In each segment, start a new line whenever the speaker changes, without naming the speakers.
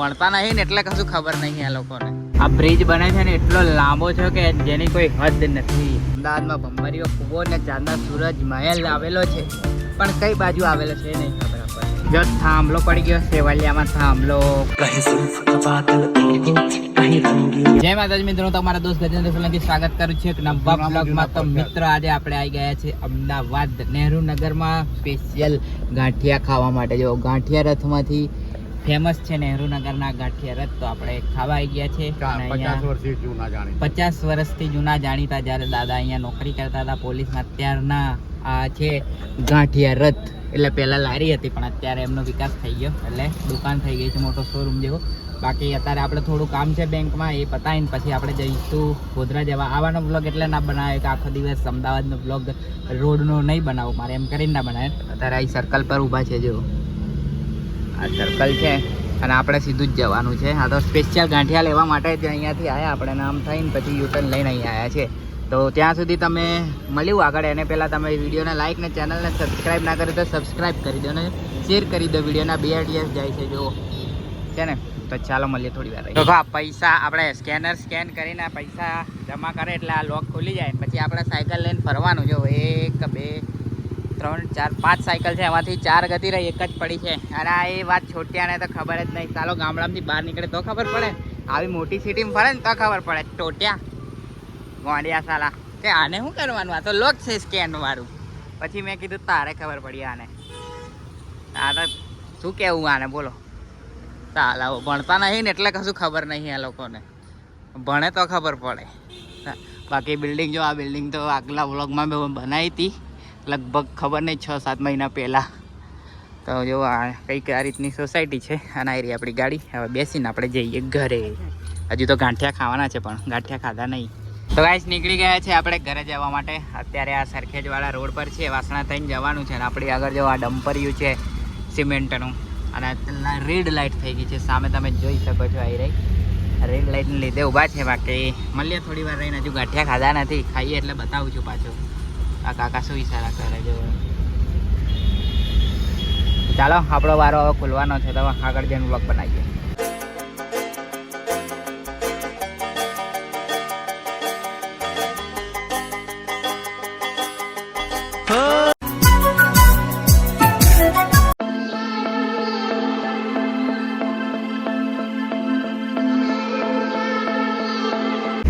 ભણતા નહીં ને એટલે કશું ખબર નહીં આ લોકોને. આ બ્રિજ બને છે ને એટલો લાંબો છે કે જેની કોઈ હદ નથી. અમદાવાદમાં ભંભરીઓ કૂવો ને ચાંદા સૂરજ મહેલ આવેલો છે, પણ કઈ બાજુ આવેલો છે નહીં ખબર આપણને. જો થાંભલો પડી ગયો સેવાલિયામાં થાંભલો. જય માતાજી મિત્રો, તમારા દોસ્ત ગજેન્દ્ર સોલંકી સ્વાગત કરું છું એક નવા બ્લોગમાં. તો મિત્રો આજે આપણે આવી ગયા છે અમદાવાદ નહેરુ નગરમાં સ્પેશિયલ ગાંઠિયા ખાવા માટે. જો ગાંઠિયા રથમાંથી ફેમસ છે નહેરુ નગરના ગાંઠિયા રથ, તો આપણે ખાવા આવી ગયા છે. 50 વર્ષથી જૂના જાણીતા, જ્યારે દાદા અહીંયા નોકરી કરતા હતા પોલીસમાં, ત્યારના આ છે ગાંઠિયા રથ. એટલે પહેલા લારી હતી પણ અત્યારે એમનો વિકાસ થઈ ગયો એટલે દુકાન થઈ ગઈ છે, મોટો શોરૂમ જેવો. બાકી અત્યારે આપણે થોડું કામ છે બેંકમાં, એ પતાવીને પછી આપણે જઈશું ગોધરા જવા. આવવાનો બ્લોગ એટલે ના બનાવે કે આખો દિવસ અમદાવાદનો બ્લોગ રોડનો નહીં બનાવું મારે, એમ કરીને ના બનાવે. અત્યારે અહીં સર્કલ પર ઊભા છે, જો આ સર્કલ છે અને આપણે સીધું જ જવાનું છે. આ તો સ્પેશિયલ ગાંઠિયા લેવા માટે જ અહીંયાથી આવ્યા આપણે, નામ થઈને પછી યુટર્ન લઈને અહીં આવ્યા છે. તો ત્યાં સુધી તમે મળ્યું આગળ, એને પહેલાં તમે વિડીયોને લાઇક ને ચેનલને સબસ્ક્રાઈબ ના કર્યું તો સબસ્ક્રાઈબ કરી દો ને શેર કરી દો. વિડીયોના 2 ATS જાય છે જો છે ને. તો ચાલો મળીએ થોડી વાર. તો પૈસા આપણે સ્કેન કરીને પૈસા જમા કરે એટલે આ લોક ખુલી જાય, પછી આપણે સાયકલ લઈને ફરવાનું. જો 1 2 3 4 5 સાયકલ છે, એમાંથી 4 ગતી રહી, એક જ પડી છે. અને આ એ વાત છોટિયાને તો ખબર જ નહીં. ચાલો ગામડામાંથી બહાર નીકળે તો ખબર પડે, આવી મોટી સિટીમાં ફરે ને તો ખબર પડે. ટોટિયા ગોંડિયા સાલા કે આને શું કરવાનું, આ તો લોક છે સ્કેન વાળું. પછી મેં કીધું તારે ખબર પડી આને, આ તો શું કહેવું આને, બોલો. ચાલ ભણતા નહીં ને એટલે કશું ખબર નહીં આ લોકોને, ભણે તો ખબર પડે. બાકી બિલ્ડિંગ જો, આ બિલ્ડિંગ તો આગલા વ્લોગમાં મેં બનાવી હતી લગભગ ખબર નહીં 6-7 મહિના પહેલાં. તો જો આ કંઈક આ રીતની સોસાયટી છે અને આ રહી આપણી ગાડી. હવે બેસીને આપણે જઈએ ઘરે. હજુ તો ગાંઠિયા ખાવાના છે પણ ગાંઠિયા ખાધા નહીં. તો ગાઈસ નીકળી ગયા છે આપણે ઘરે જવા માટે. અત્યારે આ સરખેજવાળા રોડ પર છે, વાસણા થઈને જવાનું છે. અને આપણી આગળ જો આ ડમ્પરિયું છે સિમેન્ટનું, અને રેડ લાઇટ થઈ ગઈ છે સામે, તમે જોઈ શકો છો. આવી રહી રેડ લાઇટને લીધે ઊભા છે. બાકી મળીએ થોડી વાર રહીને, હજુ ગાંઠિયા ખાધા નથી, ખાઈએ એટલે બતાવું છું પાછું. આ કાકા શું ઈશારા કરે જો. ચાલો આપણો વારો હવે ખુલવાનો છે, તો આગળ જઈને વ્લોગ બનાવીએ.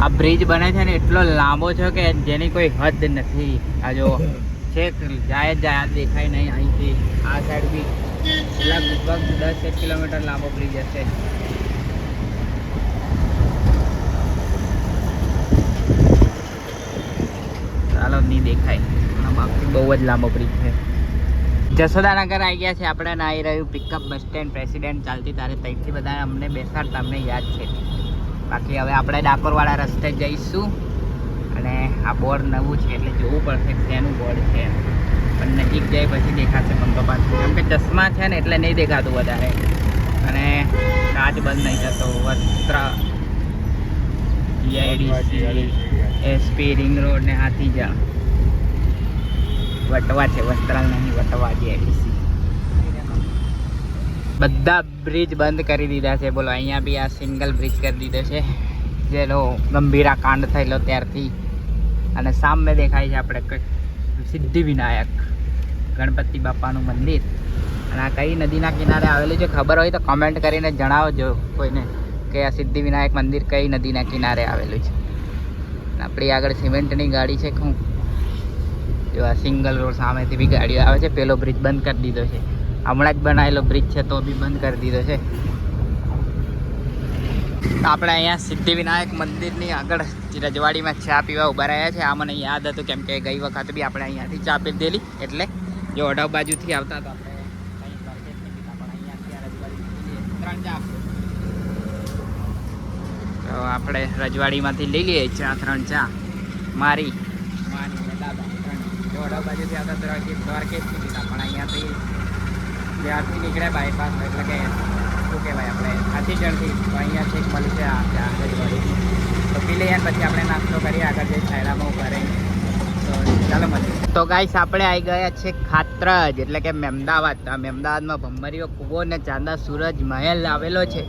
આ બ્રિજ બને છે ને એટલો લાંબો છે કે જેની કોઈ હદ નથી. આ જો છેક જાય દેખાય નહીં અહીંથી. આ સાઈડ બી લગભગ 10 કિલોમીટર લાંબો બ્રિજ હશે. ચાલો નહીં દેખાય, બાકી બહુ જ લાંબો બ્રિજ છે. જશોદાનગર આવી ગયા છે આપણે, ને આવી રહ્યું પિકઅપ બસ સ્ટેન્ડ પ્રેસિડેન્ટ ચાલતી તારે ત્યાંથી બધા અમને બેસાડતા, અમને યાદ છે. બાકી હવે આપણે ડાકોરવાળા રસ્તે જઈશું. અને આ બોર્ડ નવું છે એટલે જોવું પડશે શેનું બોર્ડ છે, પણ નજીક જાય પછી દેખાશે બંધો પાછું. કેમ કે ચશ્મા છે ને એટલે નહીં દેખાતું વધારે, અને કાચ બંધ નહીં થતો. વસ્ત્ર એસપી રિંગ રોડ ને હાથીજા વટવા છે, વસ્ત્રાલ નહીં વટવા જીઆઈડીસી. બધા બ્રિજ બંધ કરી દીધા છે. બોલો અહીંયા બી આ સિંગલ બ્રિજ કરી દીધો છે, જેનો ગંભીરા કાંડ થયેલો ત્યારથી. અને સામે દેખાય છે આપણે સિદ્ધિ વિનાયક ગણપતિ બાપાનું મંદિર. અને આ કઈ નદીના કિનારે આવેલું છે ખબર હોય તો કમેન્ટ કરીને જણાવજો કોઈને કે આ સિદ્ધિ વિનાયક મંદિર કઈ નદીના કિનારે આવેલું છે. આપણી આગળ સિમેન્ટની ગાડી છે. શું જો આ સિંગલ રોડ સામેથી બી ગાડીઓ આવે છે. પેલો બ્રિજ બંધ કરી દીધો છે, હમણાં જ બનાવેલો બ્રિજ છે તો બી બંધ કરી દીધો છે. આપણે અહીંયા સિદ્ધિ વિનાયક મંદિરની આગળ રજવાડીમાં ચા પીવા ઊભા રહ્યા છે. આ મને યાદ હતું કેમ કે ગઈ વખત બી આપણે અહીંયાથી ચા પીધેલી, એટલે જો અઢાવ બાજુથી આવતા હતા આપણે તો આપણે રજવાડીમાંથી લઈ લઈએ ચા 3 ચા મારી દાદા 3. જો અઢાવ બાજુથી આવતા દ્વારકેશથી પીતા, પણ અહીંયાથી ત્યારથી નીકળ્યા બાયપાસ, એટલે કે શું કહેવાય આપણે હાથીજણથી. તો અહીંયા છેક મળી છે આ ચા રજવાડી, તો પી લઈએ પછી આપણે નાસ્તો કરીએ આગળ જઈ છાયડામાં ઉભા રહી. તો ચાલો મળીએ. તો ગાઈસ આપણે આવી ગયા છે ખાત્રજ, એટલે કે મેમદાવાદ. આ મેમદાવાદમાં ભંભરીઓ કૂવો ને ચાંદા સૂરજ મહેલ આવેલો છે.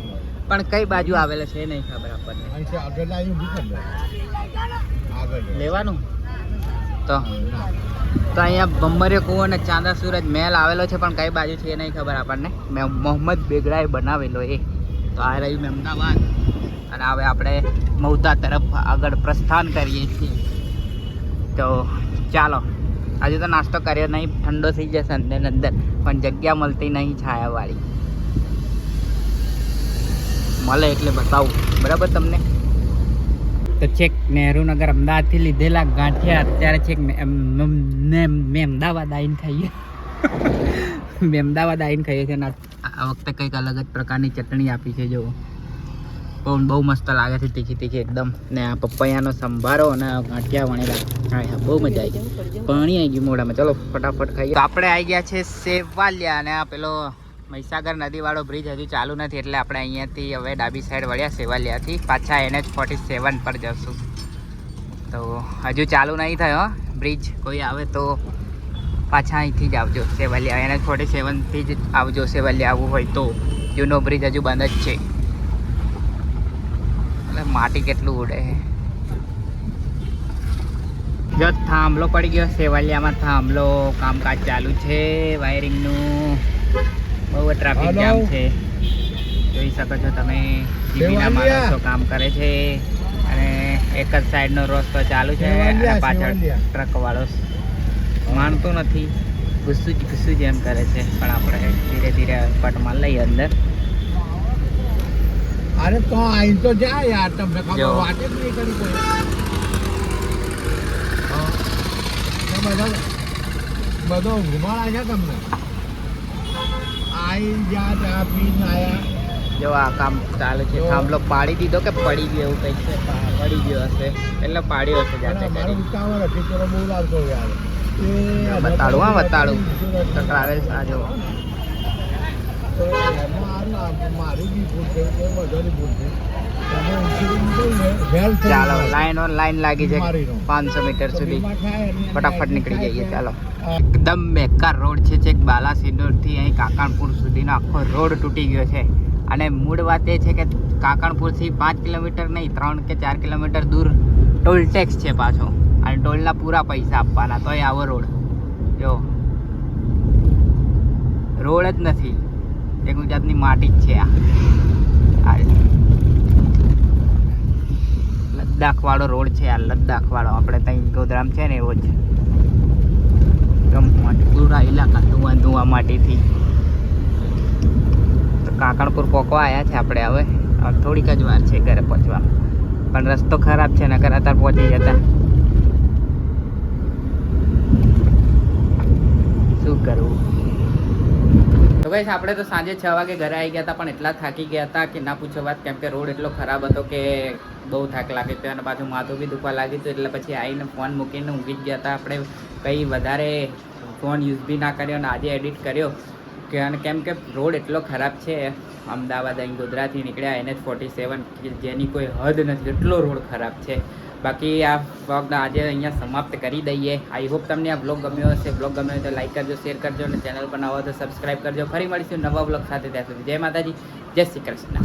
પણ કઈ બાજુ આવેલો છે નહીં ખબર આપણને. લેવાનું તો અહીંયા ભમરિયો કૂવો અને ચાંદા સૂરજ મહેલ આવેલો છે, પણ કઈ બાજુ છે એ નહીં ખબર આપણને. મોહમ્મદ બેગડાએ બનાવેલો એ. તો આ રહ્યું અમદાવાદ, અને હવે આપણે મૌધા તરફ આગળ પ્રસ્થાન કરીએ છીએ. તો ચાલો, હજુ તો નાસ્તો કર્યો નહીં, ઠંડો થઈ જશે અંદર અંદર, પણ જગ્યા મળતી નહીં છાયાવાળી. મળે એટલે બતાવું બરાબર તમને. તો છેક નહેરુનગર અમદાવાદથી લીધેલા ગાંઠિયા અત્યારે છેક અમદાવાદ આવીને ખાઈએ. અમદાવાદ આવીને ખાઈએ છીએ. આ વખતે કંઈક અલગ જ પ્રકારની ચટણી આપી છે. જો બહુ મસ્ત લાગે છે, તીખી તીખી એકદમ. ને આ પપૈયાનો સંભારો અને ગાંઠિયા વણેલા, હા બહુ મજા આવી ગઈ. પાણી આવી ગયું મોઢામાં. ચલો ફટાફટ ખાઈએ. તો આપણે આવી ગયા છે સેવાલિયા, અને આ પેલો મહીસાગર નદીવાળો બ્રિજ હજુ ચાલુ નથી, એટલે આપણે અહીંયાથી હવે ડાબી સાઈડ વળ્યા સેવાલિયાથી પાછા NH47 પર જશું. તો હજુ ચાલુ નહીં થયો બ્રિજ. કોઈ આવે તો પાછા અહીંથી જ આવજો સેવાલિયા. NH47થી જ આવજો સેવાલિયા આવવું હોય તો. જૂનો બ્રિજ હજુ બંધ જ છે. એટલે માટી કેટલું ઉડે છે. જો થાંભલો પડી ગયો સેવાલિયામાં, થાંભલો કામકાજ ચાલુ છે વાયરિંગનું. બહુ ટ્રાફિક જામ છે, જોઈ શકો છો તમે. જીબીના માણસો કામ કરે છે, અને એક જ સાઈડનો રસ્તો ચાલુ છે, અને પાછળ ટ્રક વાળો માનતો નથી, ગુસ્સું જ એમ કરે છે. પણ આપણે ધીરે ધીરે પટમાં લઈએ અંદર.
અરે તો આઈ તો જા યાર, તમને ખબર વાટે જ નહીં કરી કોઈ. બધો ઘુમાડા છે તમને. આઈ જા ચા પીને આયા.
જો આ કામ ચાલુ છે. થાંભલો પાડી દીધો કે પડી ગયો એવું કંઈક છે. પડી ગયો હશે એટલે પાડ્યો હશે જાતે કરી.
ઉતાવળ હતી તો બહુ લાગતો યાર.
બતાડું, હા બતાડું. ટ્રાવેલ્સ આ જો
મારી બી ભૂલ છે, બધાની ભૂલ છે.
ચાલો, લાઈન લાગી છે 500 મીટર સુધી. ફટાફટ નીકળી જઈએ. ચાલો, એકદમ બેકાર રોડ છે. છેક બાલાસિનોરથી અહીં કાકણપુર સુધીનો આખો રોડ તૂટી ગયો છે. અને મૂળ વાત એ છે કે કાકણપુરથી 5 કિલોમીટર નહીં, 3 કે 4 કિલોમીટર દૂર ટોલ ટેક્સ છે પાછો, અને ટોલના પૂરા પૈસા આપવાના. તોય આવો રોડ જો, રોડ જ નથી, એક ગુજરાતની માટી જ છે આ. લદ્દાખ વાળો રોડ છે આ, લદ્દાખ વાળો. આપણે ત્યાં ગોધરામ છે ને એવો જ. પૂરા ઇલાકા ધુઆ માટીથી. તો કાકણપુર પહોંચવા આવ્યા છે આપણે. હવે થોડીક જ વાર છે ઘરે પહોંચવા, પણ રસ્તો ખરાબ છે, નકર અત્યારે પહોંચી જતા. શું કરવું? તો ગાઈસ, આપણે તો સાંજે 6 વાગે ઘરે આવી ગયા હતા, પણ એટલા થાકી ગયા હતા કે ના પૂછો વાત. કેમ કે રોડ એટલો ખરાબ હતો કે બહુ થાક લાગે તો, અને પાછું માથું બી દુખવા લાગ્યું હતું. એટલે પછી આવીને ફોન મૂકીને ઊંઘી જ ગયા હતા. આપણે કંઈ વધારે ફોન યુઝ બી ના કર્યો, અને આજે એડિટ કર્યો કે. અને કેમ કે રોડ એટલો ખરાબ છે અમદાવાદ, અહીં ગોધરાથી નીકળ્યા NH47, જેની કોઈ હદ નથી, એટલો રોડ ખરાબ છે. બાકી આ વ્લોગ આજે અહીંયા સમાપ્ત કરી દઈએ. આઈ હોપ તમને આ વ્લોગ ગમ્યો હશે. વ્લોગ ગમ્યો હોય તો લાઈક કરજો, શેર કરજો, અને ચેનલ પર નવા હોય તો સબસ્ક્રાઈબ કરજો. ફરી મળીશું નવા વ્લોગ સાથે. ત્યાં સુધી જય માતાજી, જય શ્રી કૃષ્ણ.